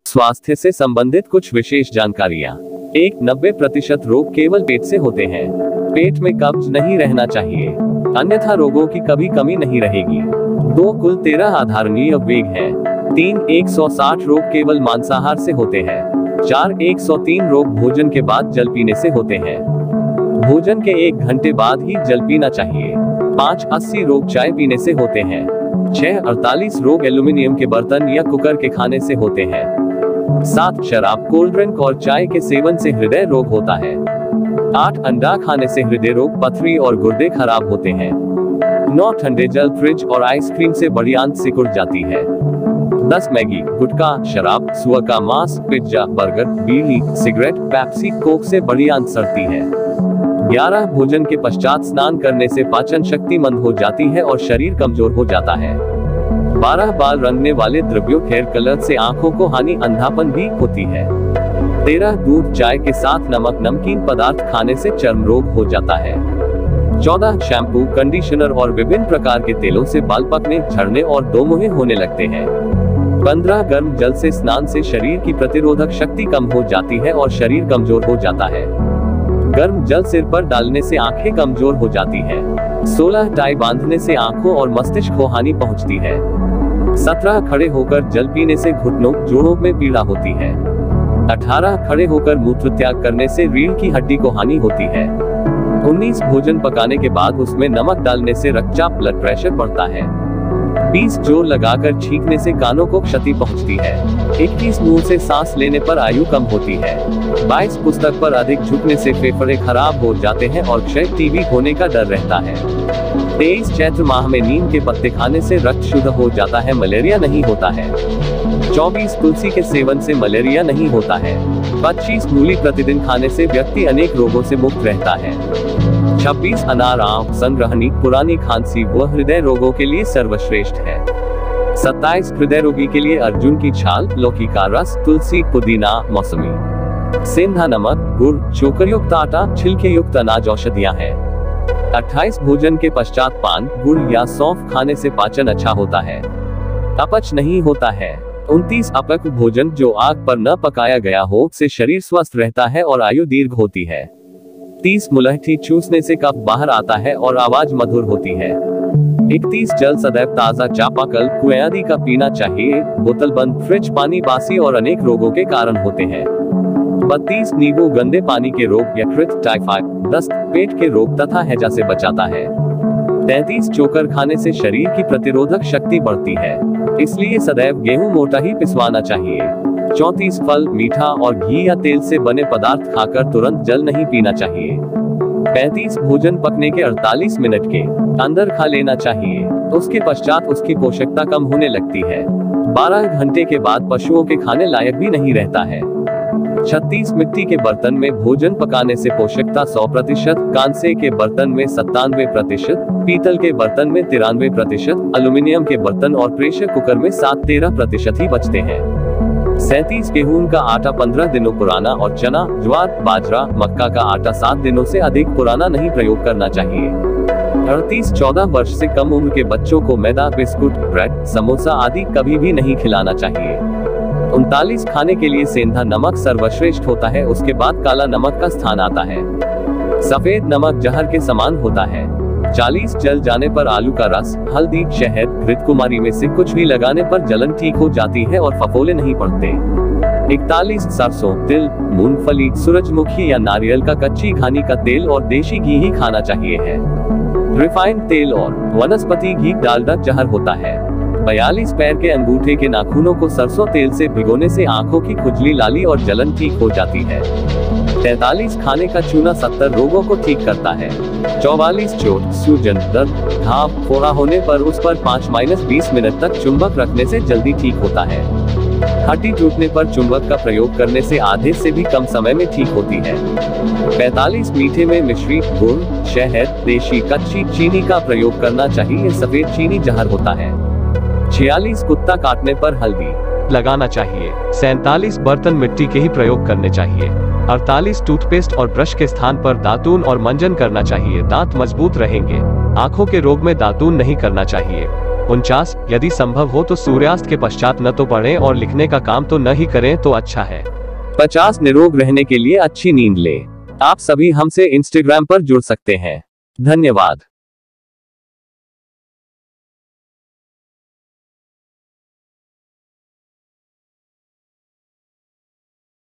स्वास्थ्य से संबंधित कुछ विशेष जानकारियाँ। 90% रोग केवल पेट से होते हैं। पेट में कब्ज नहीं रहना चाहिए, अन्यथा रोगों की कभी कमी नहीं रहेगी। 2 कुल 13 आधारणीय वेग हैं। 3 160 रोग केवल मांसाहार से होते हैं। 4 103 रोग भोजन के बाद जल पीने से होते हैं। भोजन के 1 घंटे बाद ही जल पीना चाहिए। 5 80 रोग चाय पीने से होते हैं। 6 48 रोग एल्यूमिनियम के बर्तन या कुकर के खाने से होते हैं। 7 शराब, कोल्ड ड्रिंक और चाय के सेवन से हृदय रोग होता है। 8 अंडा खाने से हृदय रोग, पथरी और गुर्दे खराब होते हैं। 9 ठंडे जल, फ्रिज और आइसक्रीम से बड़ी आंत सिकुड़ जाती है। 10 मैगी, गुटखा, शराब, सुअर का मांस, पिज्जा, बर्गर, बीड़ी, सिगरेट, पेप्सी, कोक से बड़ी आंत सड़ती है। 11 भोजन के पश्चात स्नान करने से पाचन शक्ति मंद हो जाती है और शरीर कमजोर हो जाता है। 12 बाल रंगने वाले द्रव्यों, हेयर कलर से आंखों को हानि, अंधापन भी होती है। 13 दूध, चाय के साथ नमक, नमकीन पदार्थ खाने से चर्म रोग हो जाता है। 14 शैम्पू, कंडीशनर और विभिन्न प्रकार के तेलों से बाल पकने, झड़ने और दोमुहे होने लगते हैं। 15 गर्म जल से स्नान से शरीर की प्रतिरोधक शक्ति कम हो जाती है और शरीर कमजोर हो जाता है। गर्म जल सिर पर डालने से आंखें कमजोर हो जाती हैं। 16 टाई बांधने से आंखों और मस्तिष्क को हानि पहुंचती है। 17 खड़े होकर जल पीने से घुटनों, जोड़ों में पीड़ा होती है। 18 खड़े होकर मूत्र त्याग करने से रीढ़ की हड्डी को हानि होती है। 19 भोजन पकाने के बाद उसमें नमक डालने से रक्तचाप, ब्लड प्रेशर बढ़ता है। 20 जोर लगाकर छींकने से कानों को क्षति पहुंचती है। 21 मुंह से सांस लेने पर आयु कम होती है। 22 पुस्तक पर अधिक झुकने से फेफड़े खराब हो जाते हैं और क्षय, टीबी होने का डर रहता है। 23 चैत्र माह में नीम के पत्ते खाने से रक्त शुद्ध हो जाता है, मलेरिया नहीं होता है। 24 तुलसी के सेवन से मलेरिया नहीं होता है। 25 मूली प्रतिदिन खाने से व्यक्ति अनेक रोगों से मुक्त रहता है। 26 अनार, आम, संग्रहणी, पुरानी खांसी व हृदय रोगों के लिए सर्वश्रेष्ठ है। 27 हृदय रोगी के लिए अर्जुन की छाल, लौकी का रस, तुलसी, पुदीना, मौसमी, सेंधा नमक, गुड़, चोकर युक्त आटा, छिलके युक्त अनाज औषधियां हैं। 28 भोजन के पश्चात पान, गुड़ या सौंफ खाने से पाचन अच्छा होता है, अपच नहीं होता है। 29 अपक्व भोजन, जो आग पर न पकाया गया हो, से शरीर स्वस्थ रहता है और आयु दीर्घ होती है। 30 मुलहठी चूसने से कफ बाहर आता है और आवाज मधुर होती है। 31 जल सदैव ताजा, चापाकल, कुएं आदि का पीना चाहिए। बोतल बंद फ्रिज पानी बासी और अनेक रोगों के कारण होते हैं। 32 नींबू गंदे पानी के रोग, यकृत, टाइफाइड, दस्त, पेट के रोग तथा हैजा से बचाता है। 33 चोकर खाने से शरीर की प्रतिरोधक शक्ति बढ़ती है, इसलिए सदैव गेहूं मोटा ही पिसवाना चाहिए। 34 फल, मीठा और घी या तेल से बने पदार्थ खाकर तुरंत जल नहीं पीना चाहिए। 35 भोजन पकने के 48 मिनट के अंदर खा लेना चाहिए, उसके पश्चात उसकी पोषकता कम होने लगती है। 12 घंटे के बाद पशुओं के खाने लायक भी नहीं रहता है। 36 मिट्टी के बर्तन में भोजन पकाने से पोषकता 100%, कांसे के बर्तन में 97%, पीतल के बर्तन में 93%, एल्यूमिनियम के बर्तन और प्रेशर कुकर में 7-13% ही बचते हैं। 37 गेहूं का आटा 15 दिनों पुराना और चना, ज्वार, बाजरा, मक्का का आटा 7 दिनों से अधिक पुराना नहीं प्रयोग करना चाहिए। 38 14 वर्ष से कम उम्र के बच्चों को मैदा, बिस्कुट, ब्रेड, समोसा आदि कभी भी नहीं खिलाना चाहिए। 39 खाने के लिए सेंधा नमक सर्वश्रेष्ठ होता है, उसके बाद काला नमक का स्थान आता है। सफेद नमक जहर के समान होता है। 40 जल जाने पर आलू का रस, हल्दी, शहद, घृतकुमारी में से कुछ भी लगाने पर जलन ठीक हो जाती है और फफोले नहीं पड़ते। 41 सरसों, तिल, मूंगफली, सूरजमुखी या नारियल का कच्ची घानी का तेल और देशी घी ही खाना चाहिए है। रिफाइंड तेल और वनस्पति घी, डालडा जहर होता है। 42 पैर के अंगूठे के नाखूनों को सरसों तेल से भिगोने से आंखों की खुजली, लाली और जलन ठीक हो जाती है। 43 खाने का चूना 70 रोगों को ठीक करता है। 44 चोट, सूजन, दर्द, घाव, फोड़ा होने पर उस पर 5-20 मिनट तक चुंबक रखने से जल्दी ठीक होता है। हड्डी टूटने पर चुंबक का प्रयोग करने से आधे से भी कम समय में ठीक होती है। 45 मीठे में मिश्री, गुड़, शहद, देशी कच्ची चीनी का प्रयोग करना चाहिए, सफेद चीनी जहर होता है। 46 कुत्ता काटने पर हल्दी लगाना चाहिए। 47 बर्तन मिट्टी के ही प्रयोग करने चाहिए। 48 टूथपेस्ट और ब्रश के स्थान पर दातून और मंजन करना चाहिए, दांत मजबूत रहेंगे। आंखों के रोग में दातून नहीं करना चाहिए। 49, यदि संभव हो तो सूर्यास्त के पश्चात न तो पढ़ें और लिखने का काम तो न ही करें तो अच्छा है। 50, निरोग रहने के लिए अच्छी नींद ले। आप सभी हमसे इंस्टाग्राम पर जुड़ सकते हैं। धन्यवाद।